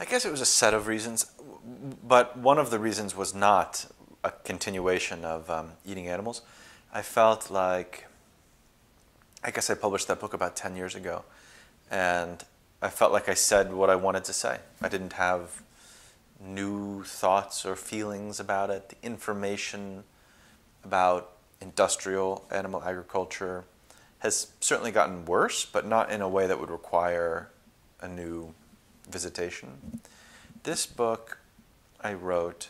I guess it was a set of reasons, but one of the reasons was not a continuation of eating animals. I felt like, I guess I published that book about 10 years ago, and I felt like I said what I wanted to say. I didn't have new thoughts or feelings about it. The information about industrial animal agriculture has certainly gotten worse, but not in a way that would require a new visitation. This book I wrote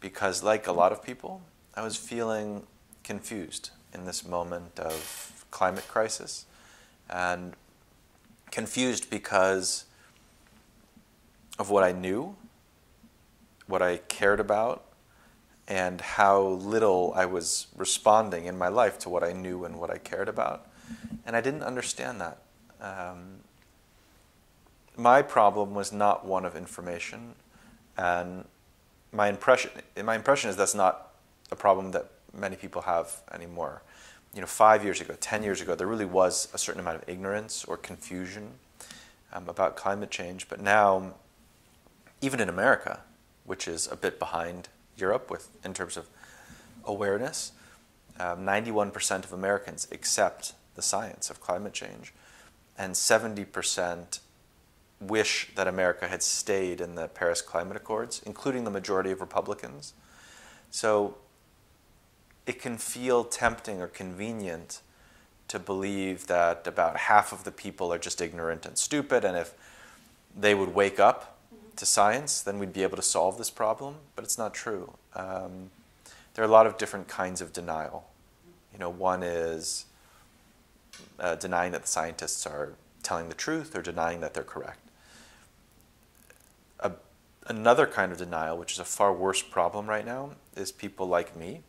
because, like a lot of people, I was feeling confused in this moment of climate crisis, and confused because of what I knew, what I cared about, and how little I was responding in my life to what I knew and what I cared about. And I didn't understand that. My problem was not one of information, and my impression is that's not a problem that many people have anymore. 5 years ago, 10 years ago, there really was a certain amount of ignorance or confusion about climate change. But now, even in America, which is a bit behind Europe in terms of awareness, 91% of Americans accept the science of climate change, and 70% wish that America had stayed in the Paris Climate Accords, including the majority of Republicans. So it can feel tempting or convenient to believe that about half of the people are just ignorant and stupid, and if they would wake up to science, then we'd be able to solve this problem. But it's not true. There are a lot of different kinds of denial. One is denying that the scientists are telling the truth or denying that they're correct. Another kind of denial, which is a far worse problem right now, is people like me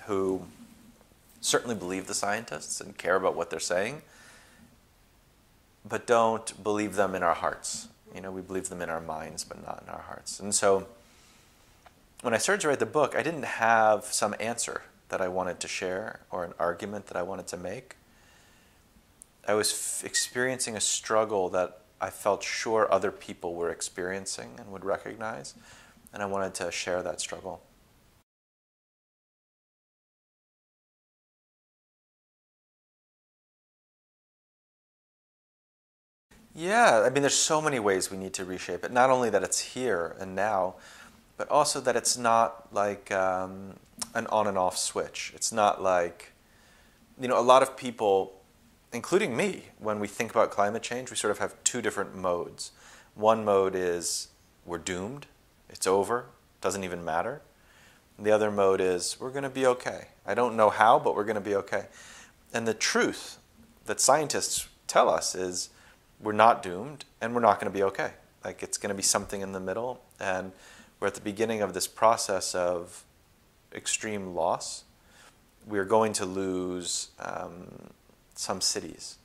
who certainly believe the scientists and care about what they're saying, but don't believe them in our hearts. We believe them in our minds, but not in our hearts. And so when I started to write the book, I didn't have some answer that I wanted to share or an argument that I wanted to make. I was experiencing a struggle that I felt sure other people were experiencing and would recognize, and I wanted to share that struggle. Yeah, there's so many ways we need to reshape it. Not only that it's here and now, but also that it's not like an on and off switch. It's not like, a lot of people, including me, when we think about climate change, we sort of have two different modes. One mode is we're doomed, it's over, doesn't even matter. And the other mode is we're going to be okay. I don't know how, but we're going to be okay. And the truth that scientists tell us is we're not doomed and we're not going to be okay. Like, it's going to be something in the middle, and we're at the beginning of this process of extreme loss. We're going to lose some cities,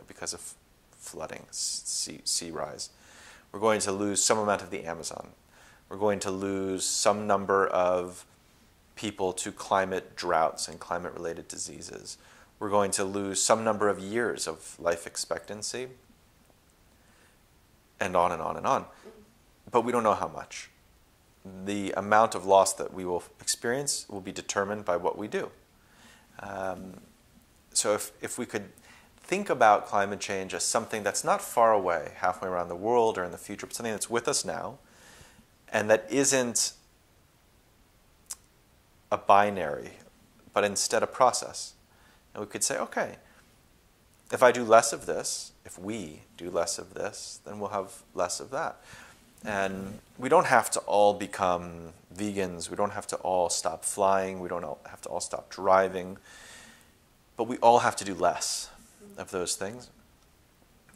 because of flooding, sea rise. We're going to lose some amount of the Amazon. We're going to lose some number of people to climate droughts and climate-related diseases. We're going to lose some number of years of life expectancy, and on and on and on. But we don't know how much. The amount of loss that we will experience will be determined by what we do. So if we could think about climate change as something that's not far away, halfway around the world or in the future, but something that's with us now, and that isn't a binary, but instead a process. And we could say, okay, if I do less of this, if we do less of this, then we'll have less of that. And we don't have to all become vegans. We don't have to all stop flying. We don't have to all stop driving. But we all have to do less of those things.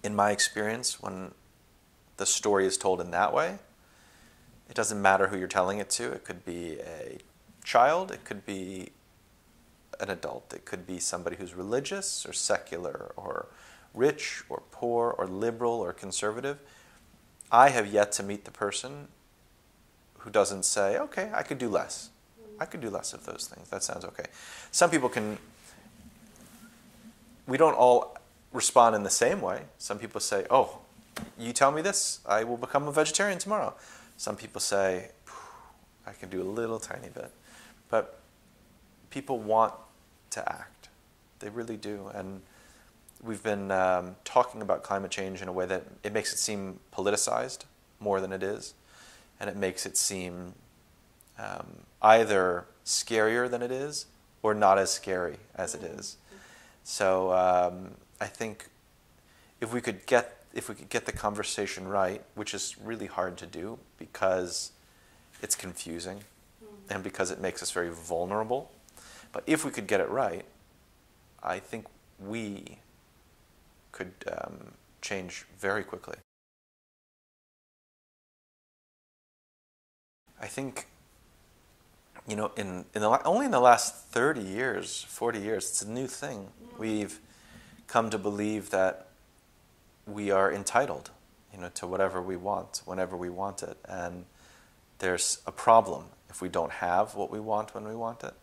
In my experience, when the story is told in that way, it doesn't matter who you're telling it to. It could be a child. It could be an adult. It could be somebody who's religious or secular or rich or poor or liberal or conservative. I have yet to meet the person who doesn't say, okay, I could do less. I could do less of those things. That sounds okay. Some people can. We don't all respond in the same way. Some people say, oh, you tell me this, I will become a vegetarian tomorrow. Some people say, I can do a little tiny bit. But people want to act. They really do. And we've been talking about climate change in a way that it makes it seem politicized more than it is. And it makes it seem either scarier than it is or not as scary as it is. So I think if we could get the conversation right, which is really hard to do because it's confusing and because it makes us very vulnerable, but if we could get it right, I think we could change very quickly. I think, you know, only in the last 30 years, 40 years, it's a new thing. We've come to believe that we are entitled, you know, to whatever we want, whenever we want it. And there's a problem if we don't have what we want when we want it.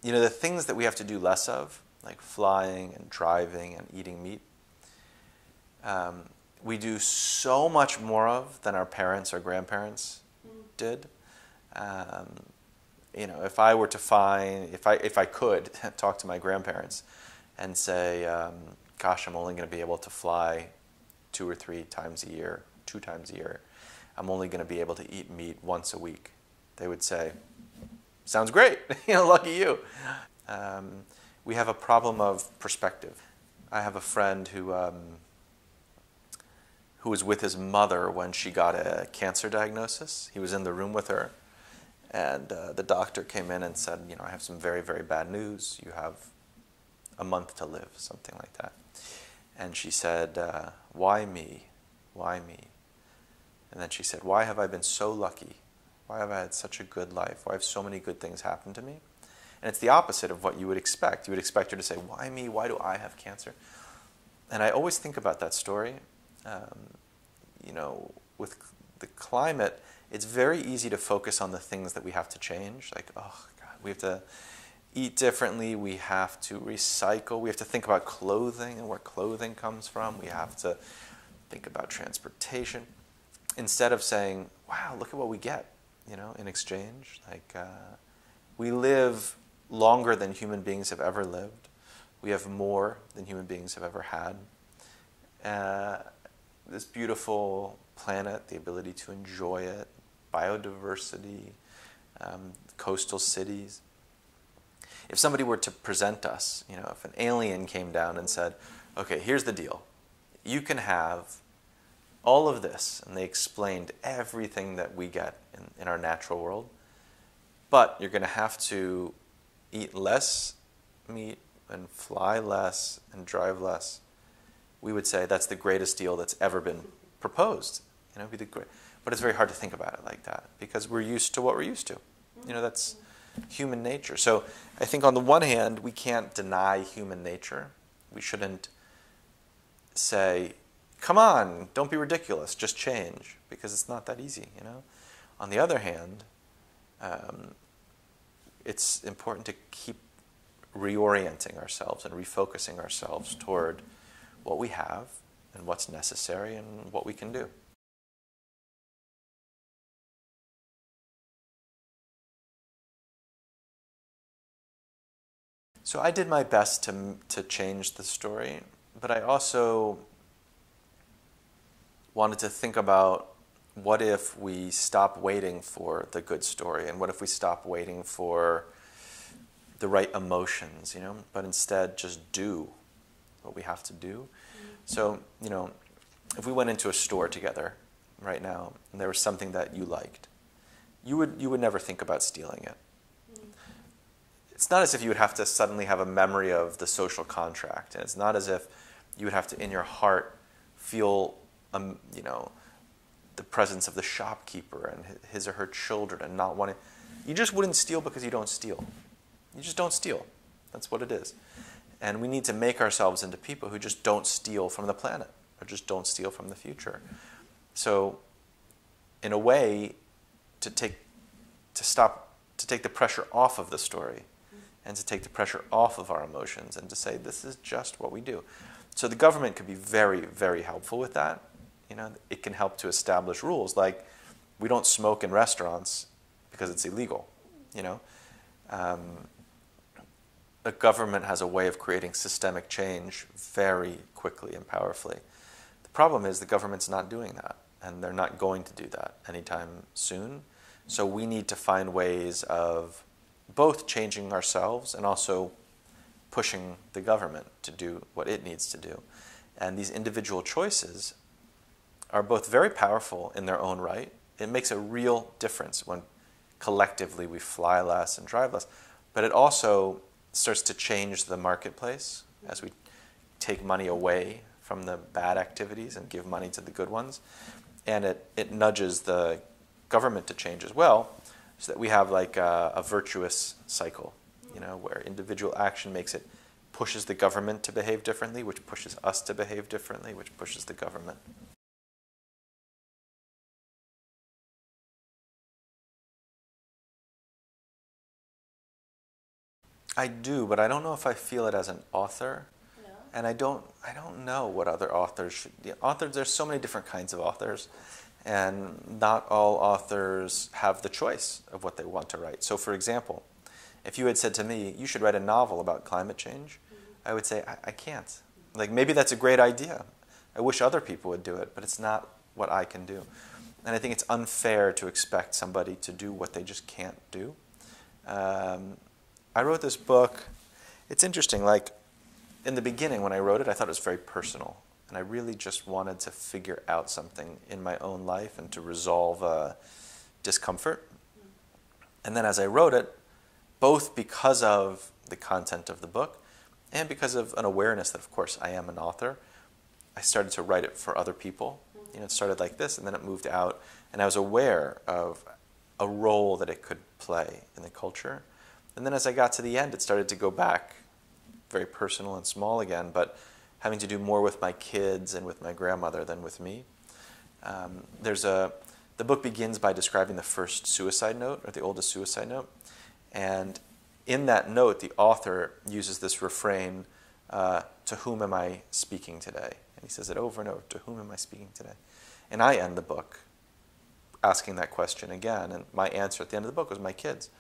You know, the things that we have to do less of, like flying and driving and eating meat, we do so much more of than our parents or grandparents did. You know, if I were to find, if I could talk to my grandparents and say, gosh, I'm only going to be able to fly 2 or 3 times a year, 2 times a year. I'm only going to be able to eat meat once a week. They would say, sounds great, you know, lucky you. We have a problem of perspective. I have a friend who was with his mother when she got a cancer diagnosis. He was in the room with her, and the doctor came in and said, you know, I have some very, very bad news. You have a month to live, something like that. And she said, why me? Why me? And then she said, why have I been so lucky? Why have I had such a good life? Why have so many good things happened to me? And it's the opposite of what you would expect. You would expect her to say, why me? Why do I have cancer? And I always think about that story. You know, with the climate, it's very easy to focus on the things that we have to change. Like, oh, God, we have to eat differently. We have to recycle. We have to think about clothing and where clothing comes from. We have to think about transportation. Instead of saying, wow, look at what we get, you know, in exchange. Like, we live longer than human beings have ever lived. We have more than human beings have ever had. This beautiful planet, the ability to enjoy it, biodiversity, coastal cities. If somebody were to present us, you know, if an alien came down and said, okay, here's the deal. You can have all of this, and they explained everything that we get in our natural world, but you're going to have to eat less meat and fly less and drive less. We would say that's the greatest deal that's ever been proposed. You know, it'd be the great. But it's very hard to think about it like that because we're used to what we're used to. You know, that's human nature. So I think on the one hand, we can't deny human nature. We shouldn't say, come on, don't be ridiculous, just change, because it's not that easy, you know. On the other hand, it's important to keep reorienting ourselves and refocusing ourselves toward what we have and what's necessary and what we can do. So I did my best to change the story, but I also wanted to think about what if we stop waiting for the good story, and what if we stop waiting for the right emotions, you know, but instead just do what we have to do. So, you know, if we went into a store together right now and there was something that you liked, you would never think about stealing it. It's not as if you would have to suddenly have a memory of the social contract, and it's not as if you would have to, in your heart, feel, you know, the presence of the shopkeeper and his or her children and not wanting. You just wouldn't steal because you don't steal. You just don't steal. That's what it is. And we need to make ourselves into people who just don't steal from the planet or just don't steal from the future. So, in a way, to take the pressure off of the story and to take the pressure off of our emotions and to say, this is just what we do. So the government could be very, very helpful with that. It can help to establish rules like we don't smoke in restaurants because it's illegal. A government has a way of creating systemic change very quickly and powerfully. The problem is the government's not doing that, and they're not going to do that anytime soon. So we need to find ways of both changing ourselves and also pushing the government to do what it needs to do. And these individual choices are both very powerful in their own right. It makes a real difference when collectively we fly less and drive less, but it also starts to change the marketplace as we take money away from the bad activities and give money to the good ones. And it nudges the government to change as well, so that we have like a virtuous cycle, where individual action pushes the government to behave differently, which pushes us to behave differently, which pushes the government. I do, but I don't know if I feel it as an author. No. And I don't know what other authors should be. There's so many different kinds of authors, and not all authors have the choice of what they want to write. So for example, if you had said to me, you should write a novel about climate change, I would say, I can't. Like, maybe that's a great idea. I wish other people would do it, but it's not what I can do. And I think it's unfair to expect somebody to do what they just can't do. I wrote this book. It's interesting, like, in the beginning when I wrote it, I thought it was very personal. And I really just wanted to figure out something in my own life and to resolve a discomfort. And then as I wrote it, both because of the content of the book and because of an awareness that, of course, I am an author, I started to write it for other people. It started like this, and then it moved out. And I was aware of a role that it could play in the culture. And then as I got to the end, it started to go back very personal and small again, but having to do more with my kids and with my grandmother than with me. The book begins by describing the first suicide note, or the oldest suicide note. And in that note, the author uses this refrain, to whom am I speaking today? And he says it over and over, to whom am I speaking today? And I end the book asking that question again, and my answer at the end of the book was my kids.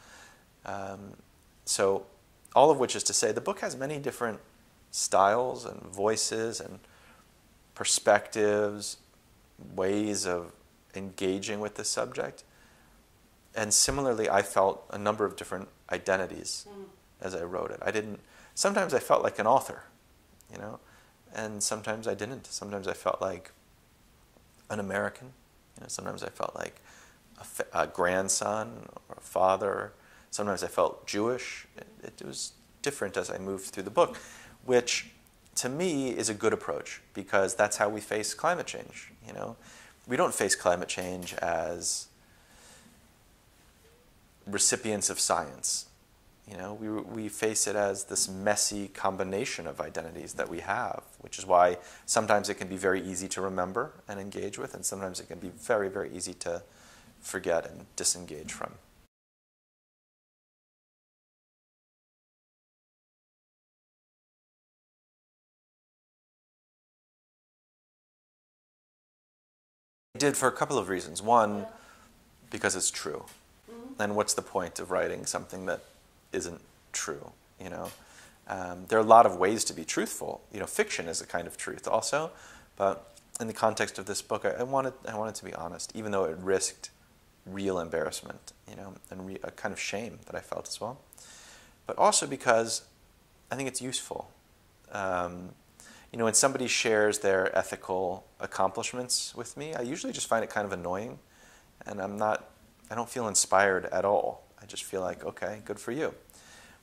So all of which is to say, the book has many different styles and voices and perspectives, ways of engaging with the subject. And similarly, I felt a number of different identities as I wrote it. Sometimes I felt like an author, and sometimes I didn't. Sometimes I felt like an American. Sometimes I felt like a grandson or a father. Sometimes I felt Jewish. It was different as I moved through the book, which to me is a good approach, because that's how we face climate change. We don't face climate change as recipients of science. We face it as this messy combination of identities that we have, which is why sometimes it can be very easy to remember and engage with, and sometimes it can be very, very easy to forget and disengage from. I did for a couple of reasons. One, because it's true. And what's the point of writing something that isn't true? There are a lot of ways to be truthful. Fiction is a kind of truth also, but in the context of this book, I wanted to be honest, even though it risked real embarrassment, and a kind of shame that I felt as well. But also because I think it's useful. When somebody shares their ethical accomplishments with me, I usually just find it kind of annoying, and I don't feel inspired at all. I just feel like, okay, good for you.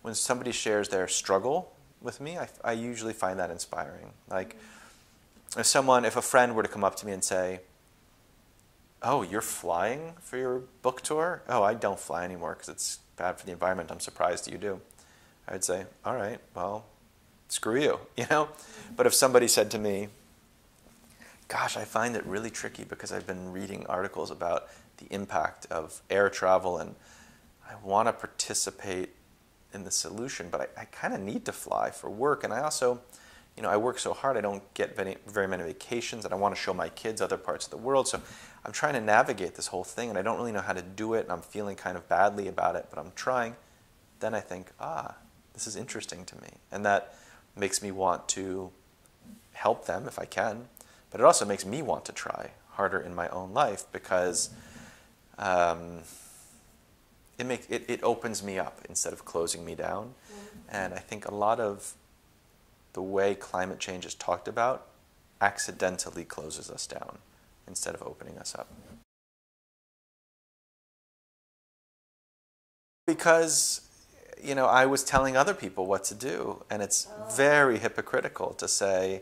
When somebody shares their struggle with me, I usually find that inspiring. Like, if a friend were to come up to me and say, oh, you're flying for your book tour? Oh, I don't fly anymore because it's bad for the environment. I'm surprised you do. I would say, all right, well, screw you, But if somebody said to me, gosh, I find it really tricky because I've been reading articles about the impact of air travel and I want to participate in the solution, but I kind of need to fly for work, and I also I work so hard, I don't get very many vacations, and I want to show my kids other parts of the world. So I'm trying to navigate this whole thing, and I don't really know how to do it, and I'm feeling kind of badly about it, but I'm trying. Then I think, this is interesting to me. And that makes me want to help them if I can, but it also makes me want to try harder in my own life, because it opens me up instead of closing me down. And I think a lot of the way climate change is talked about accidentally closes us down instead of opening us up. Because, I was telling other people what to do, and it's very hypocritical to say,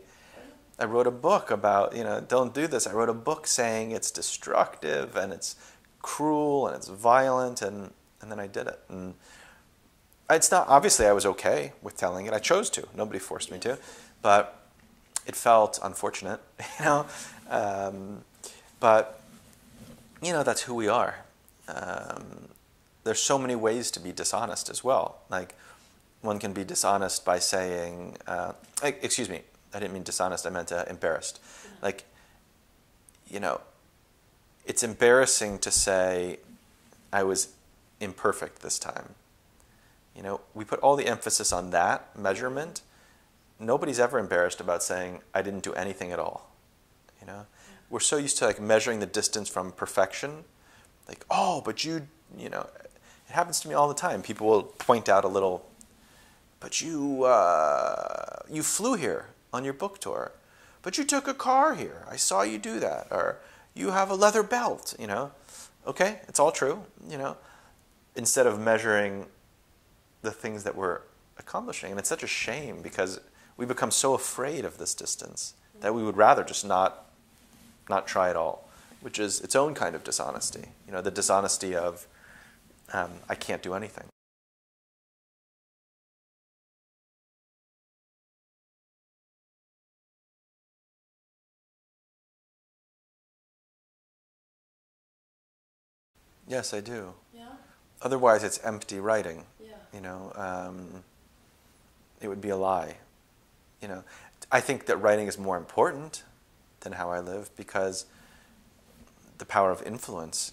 I wrote a book about, don't do this. I wrote a book saying it's destructive and it's cruel and it's violent, and then I did it. And it's not, obviously I was okay with telling it. I chose to. Nobody forced me to. But it felt unfortunate, but, that's who we are. There's so many ways to be dishonest as well. Like, one can be dishonest by saying, excuse me, I didn't mean dishonest, I meant embarrassed. Like, it's embarrassing to say, I was imperfect this time. We put all the emphasis on that measurement. Nobody's ever embarrassed about saying, I didn't do anything at all. We're so used to measuring the distance from perfection. Like, but it happens to me all the time. People will point out a little, but you flew here on your book tour, but you took a car here. I saw you do that. Or you have a leather belt, Okay, it's all true, instead of measuring the things that we're accomplishing. And it's such a shame, because we become so afraid of this distance that we would rather just not try at all, which is its own kind of dishonesty. The dishonesty of, I can't do anything. Yes, I do. Yeah? Otherwise, it's empty writing. Yeah. It would be a lie. I think that writing is more important than how I live, because the power of influence,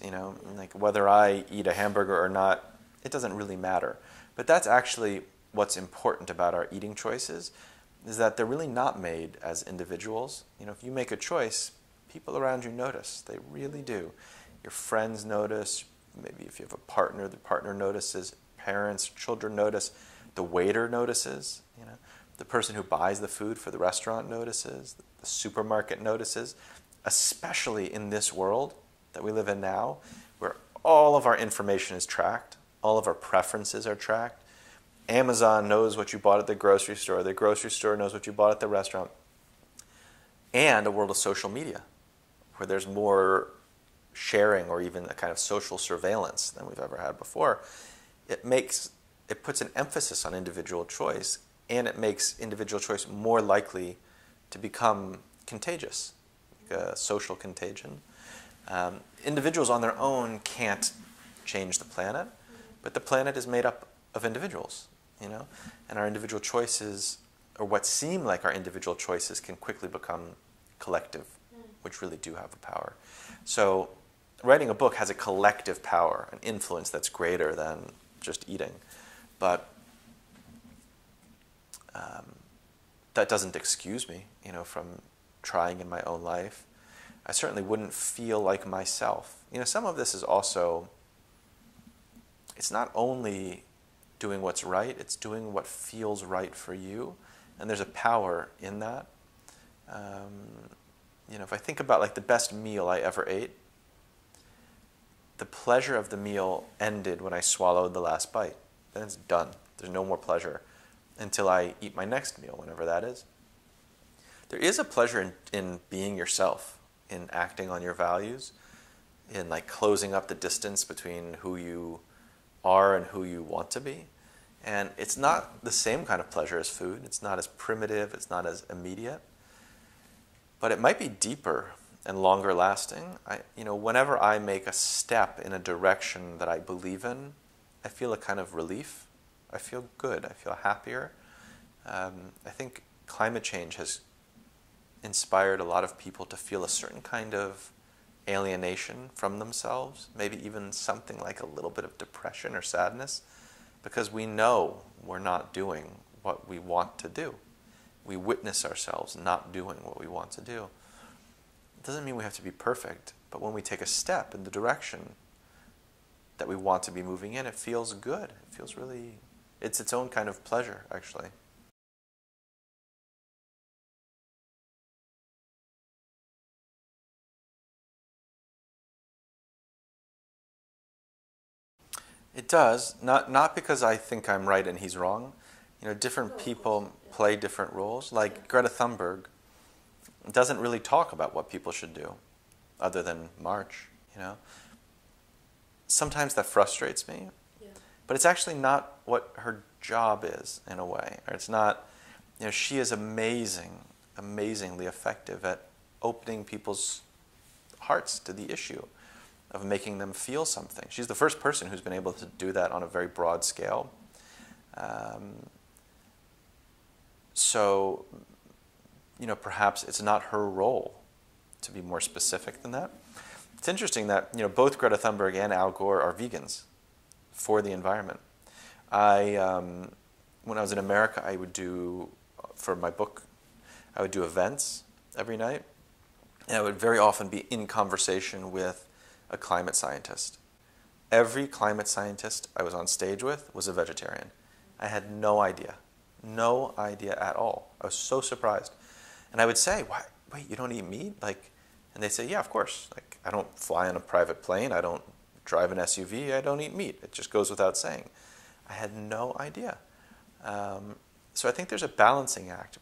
like whether I eat a hamburger or not, it doesn't really matter. But that's actually what's important about our eating choices, is that they're really not made as individuals. If you make a choice, people around you notice. They really do. Your friends notice. Maybe if you have a partner, the partner notices. Parents, children notice. The waiter notices. The person who buys the food for the restaurant notices. The supermarket notices. Especially in this world that we live in now, where all of our information is tracked. All of our preferences are tracked. Amazon knows what you bought at the grocery store. The grocery store knows what you bought at the restaurant. And a world of social media, where there's more sharing or even a kind of social surveillance than we've ever had before. It puts an emphasis on individual choice, and it makes individual choice more likely to become contagious, like a social contagion. Individuals on their own can't change the planet, but the planet is made up of individuals, and our individual choices, or what seem like our individual choices, can quickly become collective, which really do have a power. So writing a book has a collective power, an influence that's greater than just eating. But that doesn't excuse me, from trying in my own life. I certainly wouldn't feel like myself. Some of this is also, it's not only doing what's right, it's doing what feels right for you. And there's a power in that. If I think about the best meal I ever ate, the pleasure of the meal ended when I swallowed the last bite. Then it's done. There's no more pleasure until I eat my next meal, whenever that is. There is a pleasure in being yourself, in acting on your values, in closing up the distance between who you are and who you want to be. And it's not the same kind of pleasure as food. It's not as primitive. It's not as immediate. But it might be deeper and longer lasting. Whenever I make a step in a direction that I believe in, I feel a kind of relief. I feel good. I feel happier. I think climate change has inspired a lot of people to feel a certain kind of alienation from themselves, maybe even something like a little bit of depression or sadness, because we know we're not doing what we want to do. We witness ourselves not doing what we want to do. It doesn't mean we have to be perfect, but when we take a step in the direction that we want to be moving in, it feels good. It feels really, it's its own kind of pleasure, actually. It does, not because I think I'm right and he's wrong. You know, different people play different roles. Like Greta Thunberg doesn't really talk about what people should do, other than march. You know, sometimes that frustrates me, but it's actually not what her job is in a way. Or it's not. You know, she is amazingly effective at opening people's hearts to the issue, of making them feel something. She's the first person who's been able to do that on a very broad scale. So, you know, perhaps it's not her role to be more specific than that. It's interesting that, you know, both Greta Thunberg and Al Gore are vegans for the environment. When I was in America, I would do, for my book, I would do events every night, and I would very often be in conversation with a climate scientist. Every climate scientist I was on stage with was a vegetarian. I had no idea at all. I was so surprised. And I would say, wait, you don't eat meat? Like, and they say, yeah, of course. Like, I don't fly on a private plane. I don't drive an SUV. I don't eat meat. It just goes without saying. I had no idea. So I think there's a balancing act.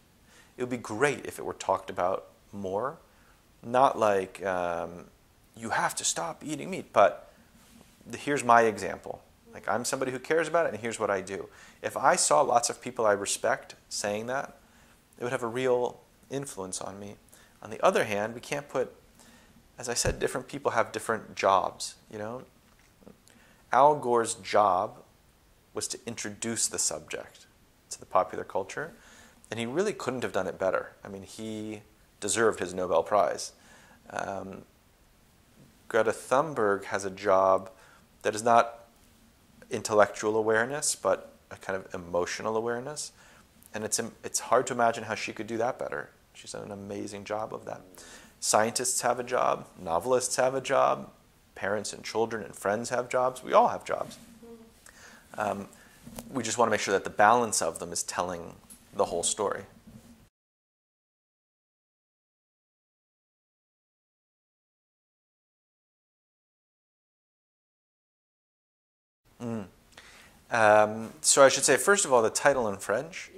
It would be great if it were talked about more. Not like, you have to stop eating meat, but here's my example. Like, I'm somebody who cares about it, and here's what I do. If I saw lots of people I respect saying that, it would have a real influence on me. On the other hand, we can't put, as I said, different people have different jobs, you know? Al Gore's job was to introduce the subject to the popular culture, and he really couldn't have done it better. I mean, he deserved his Nobel Prize. Greta Thunberg has a job that is not intellectual awareness, but a kind of emotional awareness. And it's hard to imagine how she could do that better. She's done an amazing job of that. Scientists have a job. Novelists have a job. Parents and children and friends have jobs. We all have jobs. We just want to make sure that the balance of them is telling the whole story. So I should say, first of all, the title in French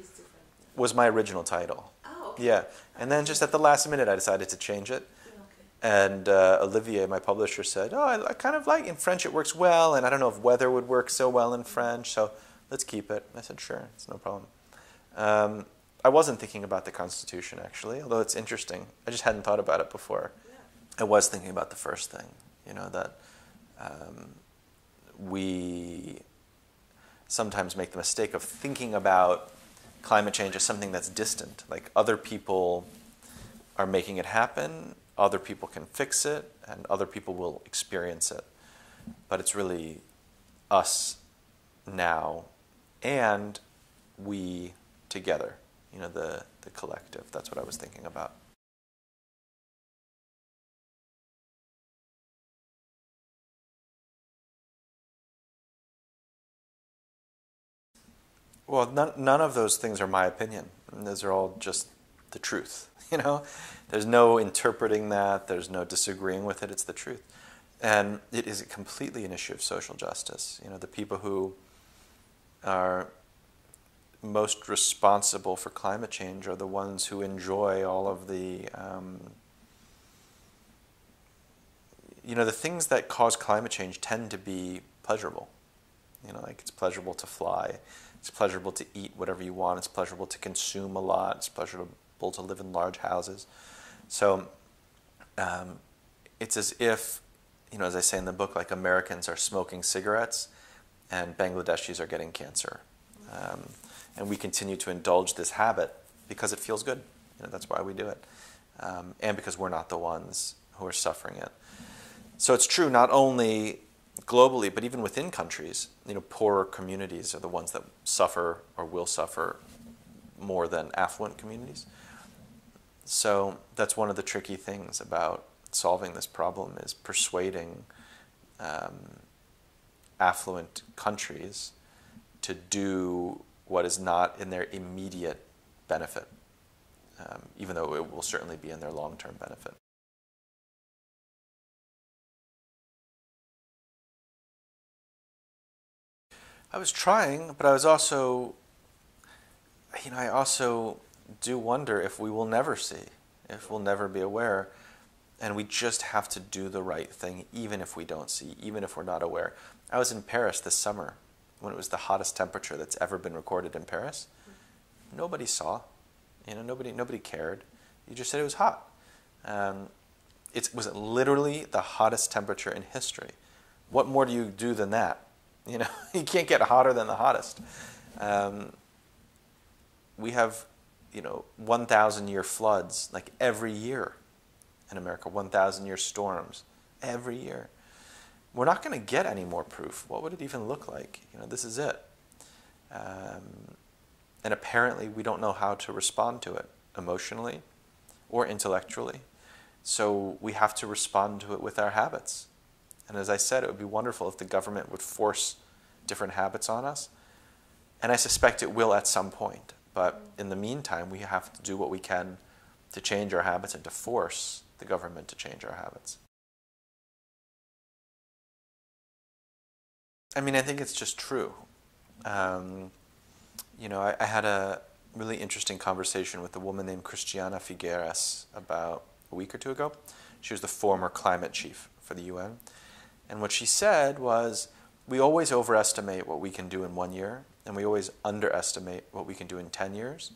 was my original title. Oh, okay. Yeah, and then just at the last minute, I decided to change it. Okay. And Olivier, my publisher, said, "Oh, I kind of like in French. It works well, and I don't know if weather would work so well in French, so let's keep it." I said, "Sure, it's no problem." I wasn't thinking about the Constitution actually, although it's interesting. I just hadn't thought about it before. Yeah. I was thinking about the first thing, you know, that we sometimes make the mistake of thinking about climate change as something that's distant. Like, other people are making it happen, other people can fix it, and other people will experience it. But it's really us now and we together, you know, the collective. That's what I was thinking about. Well, none of those things are my opinion. Those are all just the truth, you know? There's no interpreting that. There's no disagreeing with it. It's the truth. And it is completely an issue of social justice. You know, the people who are most responsible for climate change are the ones who enjoy all of the, you know, the things that cause climate change tend to be pleasurable. You know, like, it's pleasurable to fly. It's pleasurable to eat whatever you want. It's pleasurable to consume a lot. It's pleasurable to live in large houses. So it's as if, you know, as I say in the book, like, Americans are smoking cigarettes and Bangladeshis are getting cancer. And we continue to indulge this habit because it feels good. That's why we do it. And because we're not the ones who are suffering it. So it's true not only globally, but even within countries. Poorer communities are the ones that suffer or will suffer more than affluent communities. So that's one of the tricky things about solving this problem, is persuading affluent countries to do what is not in their immediate benefit, even though it will certainly be in their long-term benefit. I was trying, but I was also, I also do wonder if we will never see, if we'll never be aware, and we just have to do the right thing, even if we don't see, even if we're not aware. I was in Paris this summer when it was the hottest temperature that's ever been recorded in Paris. Nobody saw, nobody cared. You just said it was hot. It was literally the hottest temperature in history. What more do you do than that? You can't get hotter than the hottest. We have, 1,000-year floods like every year in America, 1,000-year storms every year. We're not going to get any more proof. What would it even look like? This is it. And apparently we don't know how to respond to it emotionally or intellectually. So we have to respond to it with our habits. And as I said, it would be wonderful if the government would force different habits on us. And I suspect it will at some point. But in the meantime, we have to do what we can to change our habits and to force the government to change our habits. I think it's just true. I had a really interesting conversation with a woman named Christiana Figueres about a week or two ago. She was the former climate chief for the UN. And what she said was, we always overestimate what we can do in 1 year, and we always underestimate what we can do in 10 years.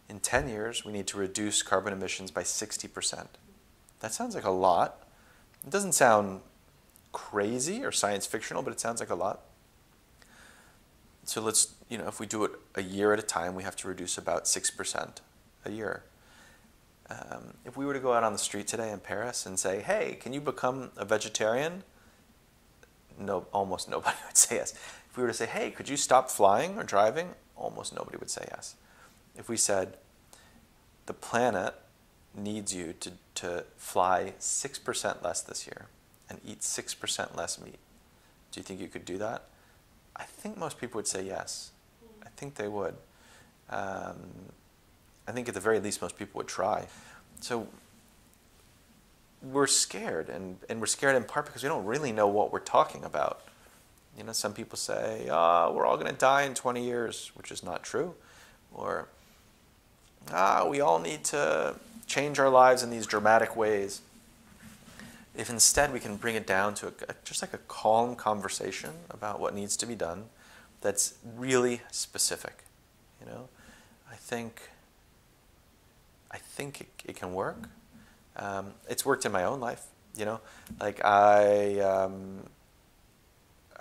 In 10 years, we need to reduce carbon emissions by 60%. That sounds like a lot. It doesn't sound crazy or science fictional, but it sounds like a lot. So let's, if we do it a year at a time, we have to reduce about 6% a year. If we were to go out on the street today in Paris and say, hey, can you become a vegetarian? No, almost nobody would say yes. If we were to say, hey, could you stop flying or driving? Almost nobody would say yes. If we said, the planet needs you to fly 6% less this year and eat 6% less meat, do you think you could do that? I think most people would say yes. I think they would. I think at the very least most people would try. So we're scared, and we're scared in part because we don't really know what we're talking about. Some people say, we're all going to die in 20 years, which is not true. Or, we all need to change our lives in these dramatic ways. If instead we can bring it down to just like a calm conversation about what needs to be done that's really specific, I think it can work. It's worked in my own life, like I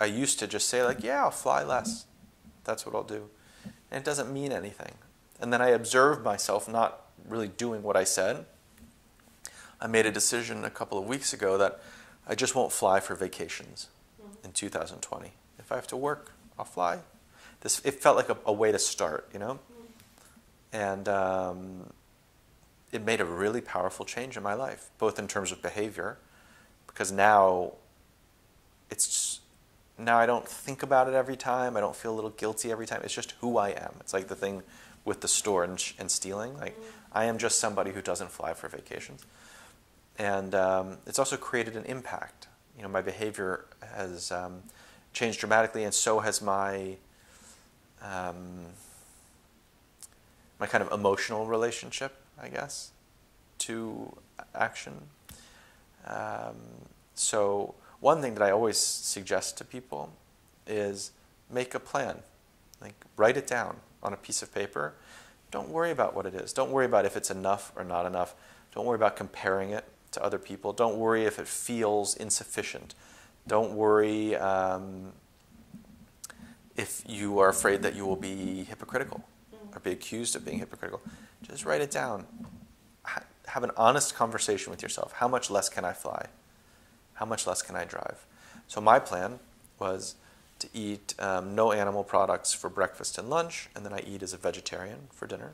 used to just say yeah, I'll fly less. That's what I'll do. And it doesn't mean anything. And then I observed myself not really doing what I said. I made a decision a couple of weeks ago that I just won't fly for vacations in 2020. If I have to work, I'll fly. It felt like a way to start, And it made a really powerful change in my life, both in terms of behavior, because now I don't think about it every time. I don't feel a little guilty every time. It's just who I am. It's like the thing with the store and stealing. I am just somebody who doesn't fly for vacations. And it's also created an impact. My behavior has changed dramatically, and so has my kind of emotional relationship, I guess, to action. So one thing that I always suggest to people is make a plan. Write it down on a piece of paper. Don't worry about what it is. Don't worry about if it's enough or not enough. Don't worry about comparing it to other people. Don't worry if it feels insufficient. Don't worry if you are afraid that you will be hypocritical or be accused of being hypocritical. Just write it down. Have an honest conversation with yourself. How much less can I fly? How much less can I drive? So my plan was to eat no animal products for breakfast and lunch, and then I eat as a vegetarian for dinner.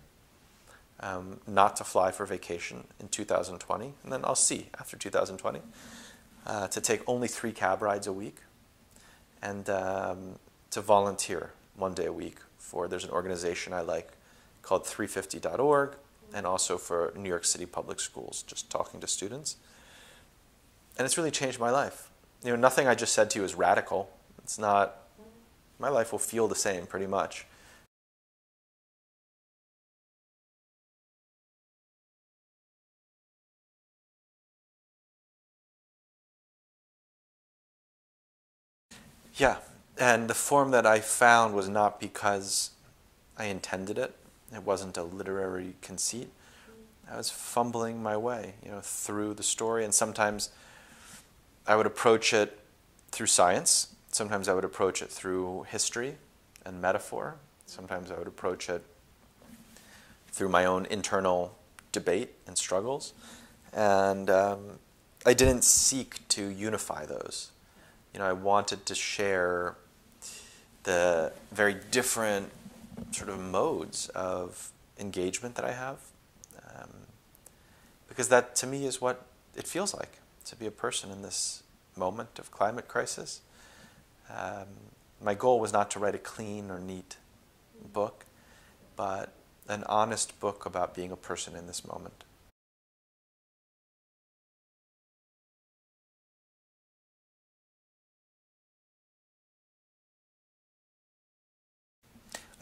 Not to fly for vacation in 2020, and then I'll see after 2020. To take only 3 cab rides a week, and to volunteer 1 day a week there's an organization I like called 350.org, and also for New York City public schools, just talking to students. And it's really changed my life. You know, nothing I just said to you is radical. It's not, my life will feel the same pretty much. Yeah, and the form that I found was not because I intended it. It wasn't a literary conceit. I was fumbling my way, through the story, and sometimes I would approach it through science. Sometimes I would approach it through history and metaphor. Sometimes I would approach it through my own internal debate and struggles. And I didn't seek to unify those. I wanted to share the very different sort of modes of engagement that I have. Because that, to me, is what it feels like to be a person in this moment of climate crisis. My goal was not to write a clean or neat book, but an honest book about being a person in this moment.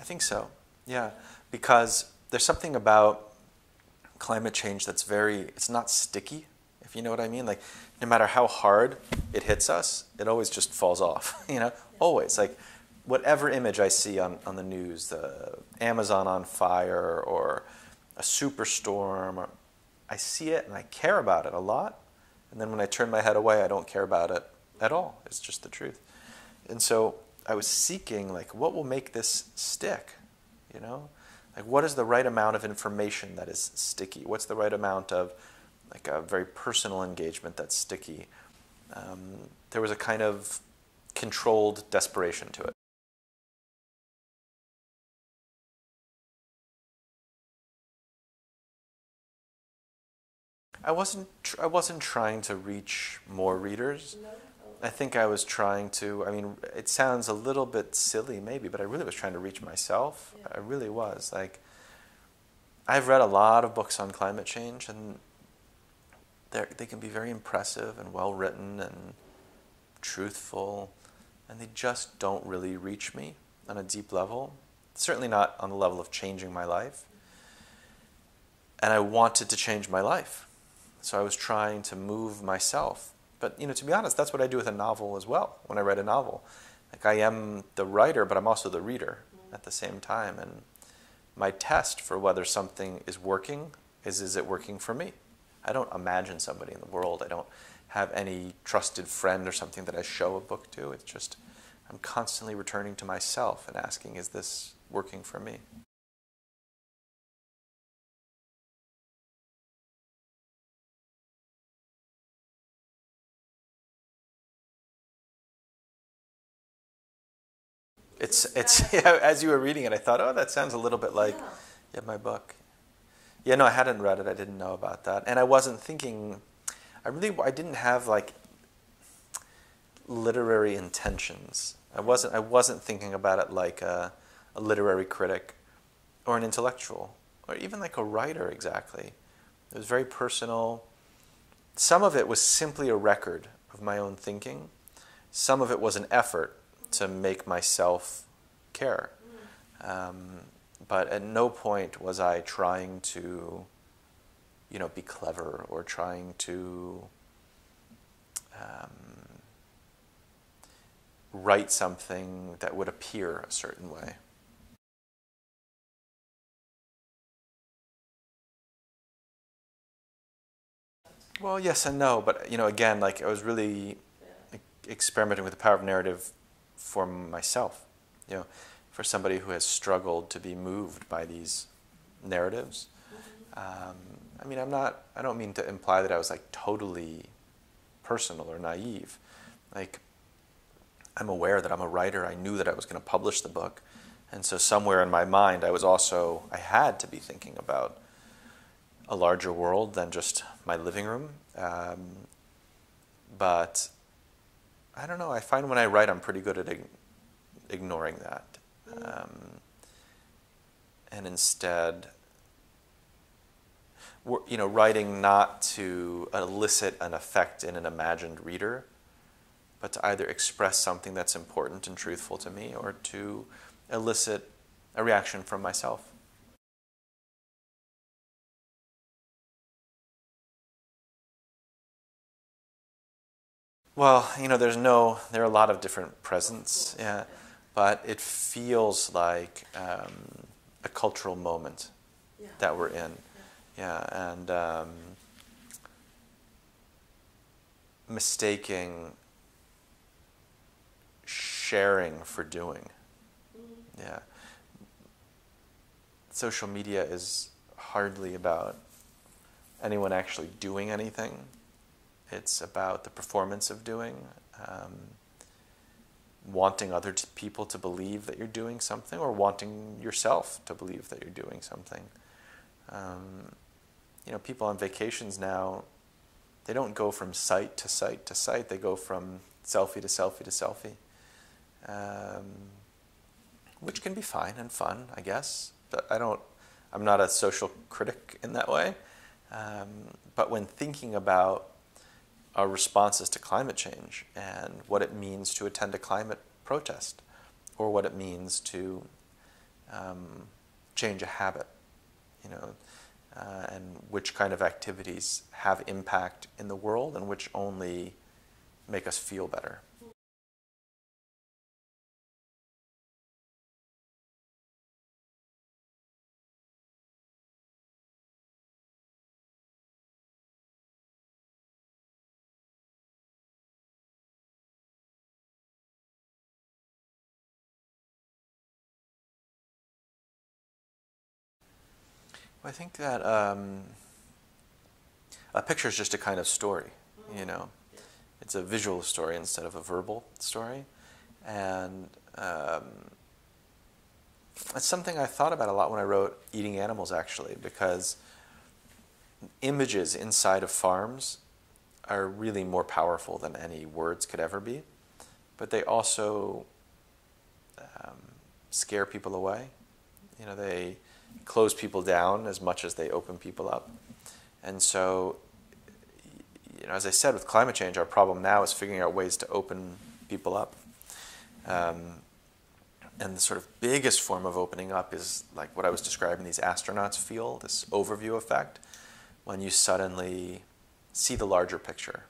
I think so, yeah, because there's something about climate change that's it's not sticky, if you know what I mean. Like, no matter how hard it hits us, it always just falls off, always. Like, whatever image I see on the news, the Amazon on fire or a superstorm, I see it and I care about it a lot. And then when I turn my head away, I don't care about it at all. It's just the truth. And so I was seeking, like, what will make this stick, Like, what is the right amount of information that is sticky? What's the right amount of, like, a very personal engagement that's sticky? There was a kind of controlled desperation to it. I wasn't trying to reach more readers. No? I think I was trying to, it sounds a little bit silly maybe, but I really was trying to reach myself. Yeah. I really was. Like, I've read a lot of books on climate change, and they can be very impressive and well-written and truthful, and they just don't really reach me on a deep level. Certainly not on the level of changing my life. And I wanted to change my life. So I was trying to move myself. But, to be honest, that's what I do with a novel as well, when I write a novel. Like, I am the writer, but I'm also the reader at the same time. And my test for whether something is working is it working for me? I don't imagine somebody in the world. I don't have any trusted friend or something that I show a book to. It's just, I'm constantly returning to myself and asking, is this working for me? It's as you were reading it, I thought, oh, that sounds a little bit like my book. Yeah, no, I hadn't read it. I didn't know about that. And I wasn't thinking, I didn't have, like, literary intentions. I wasn't thinking about it like a literary critic or an intellectual or even like a writer exactly. It was very personal. Some of it was simply a record of my own thinking. Some of it was an effort to make myself care. But at no point was I trying to, be clever or trying to write something that would appear a certain way. Well, yes and no, but again, like, I was really experimenting with the power of narrative for myself, for somebody who has struggled to be moved by these narratives. I mean, I don't mean to imply that I was like totally personal or naive. Like, I'm aware that I'm a writer. I knew that I was going to publish the book. And so somewhere in my mind, I had to be thinking about a larger world than just my living room. But I don't know, I find when I write, I'm pretty good at ignoring that. And instead, writing not to elicit an effect in an imagined reader, but to either express something that's important and truthful to me or to elicit a reaction from myself. Well, there are a lot of different presents, yeah, but it feels like a cultural moment that we're in. Yeah, and mistaking sharing for doing. Yeah. Social media is hardly about anyone actually doing anything. It's about the performance of doing, wanting other people to believe that you're doing something, or wanting yourself to believe that you're doing something. People on vacations now, they don't go from site to site to site. They go from selfie to selfie to selfie, which can be fine and fun, I guess. But I'm not a social critic in that way. But when thinking about our responses to climate change and what it means to attend a climate protest, or what it means to change a habit, and which kind of activities have impact in the world and which only make us feel better. I think that a picture is just a kind of story, It's a visual story instead of a verbal story. And it's something I thought about a lot when I wrote Eating Animals, actually, because images inside of farms are really more powerful than any words could ever be. But they also scare people away. They close people down as much as they open people up. And so, as I said, with climate change, our problem now is figuring out ways to open people up. And the sort of biggest form of opening up is like what I was describing these astronauts feel, this overview effect, when you suddenly see the larger picture,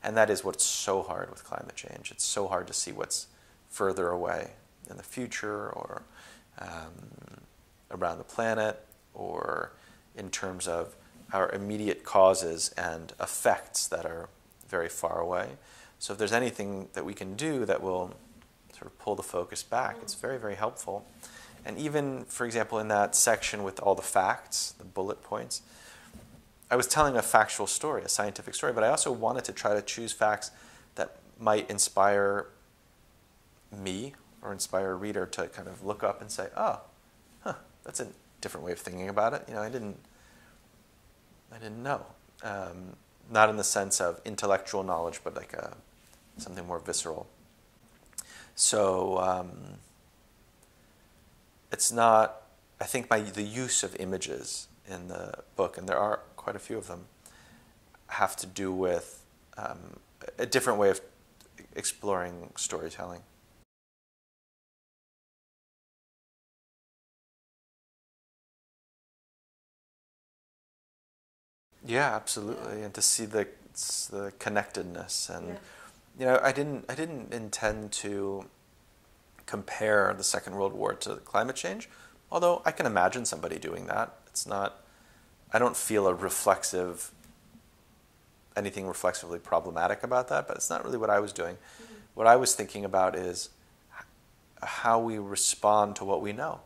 And that is what's so hard with climate change. It's so hard to see what's further away in the future, or around the planet, or in terms of our immediate causes and effects that are very far away. So if there's anything that we can do that will sort of pull the focus back, it's very, very helpful. And even, for example, in that section with all the facts, the bullet points, I was telling a factual story, a scientific story, but I also wanted to try to choose facts that might inspire me or inspire a reader to kind of look up and say, oh, that's a different way of thinking about it. I didn't know. Not in the sense of intellectual knowledge, but like something more visceral. So it's not, I think the use of images in the book, and there are quite a few of them, have to do with a different way of exploring storytelling. Yeah, absolutely, and to see the connectedness, and I didn't intend to compare the Second World War to climate change, although I can imagine somebody doing that. It's not. I don't feel anything reflexively problematic about that, but it's not really what I was doing. Mm-hmm. What I was thinking about is how we respond to what we know,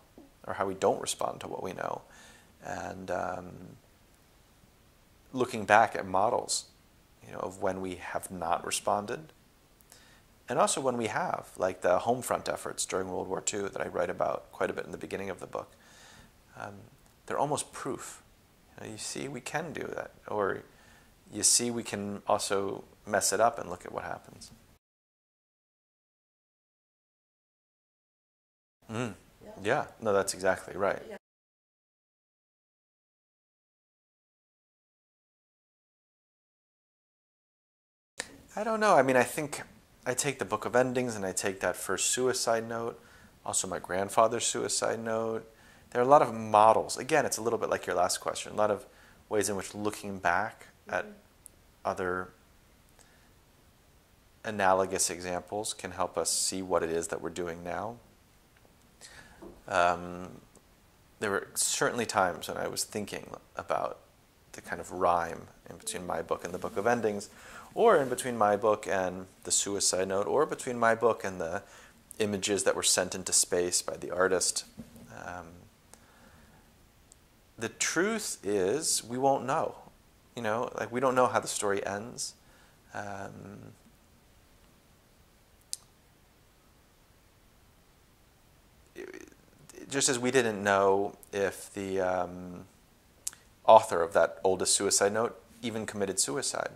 or how we don't respond to what we know. and looking back at models, of when we have not responded, and also when we have, like the home front efforts during World War II that I write about quite a bit in the beginning of the book. They're almost proof. You see, we can do that, or you see, we can also mess it up and look at what happens. Yeah, no, that's exactly right. Yeah. I don't know. I mean, I think I take the Book of Endings and I take that first suicide note, also my grandfather's suicide note. There are a lot of models. Again, it's a little bit like your last question, a lot of ways in which looking back at other analogous examples can help us see what it is that we're doing now. There were certainly times when I was thinking about the kind of rhyme in between my book and the Book of Endings, or in between my book and the suicide note, or between my book and the images that were sent into space by the artist. The truth is, we won't know. Like, we don't know how the story ends. Just as we didn't know if the author of that oldest suicide note even committed suicide.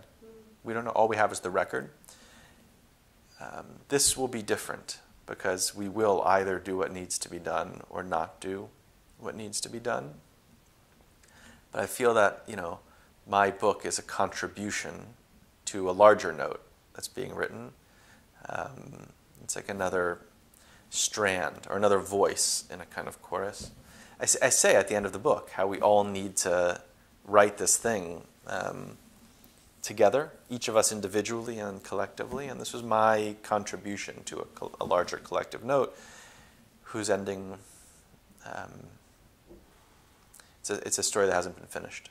We don't know. All we have is the record. This will be different because we will either do what needs to be done or not do what needs to be done. But I feel that, my book is a contribution to a larger note that's being written. It's like another strand or another voice in a kind of chorus. I say at the end of the book how we all need to write this thing together, each of us individually and collectively, and this was my contribution to a larger collective note whose ending, it's a story that hasn't been finished.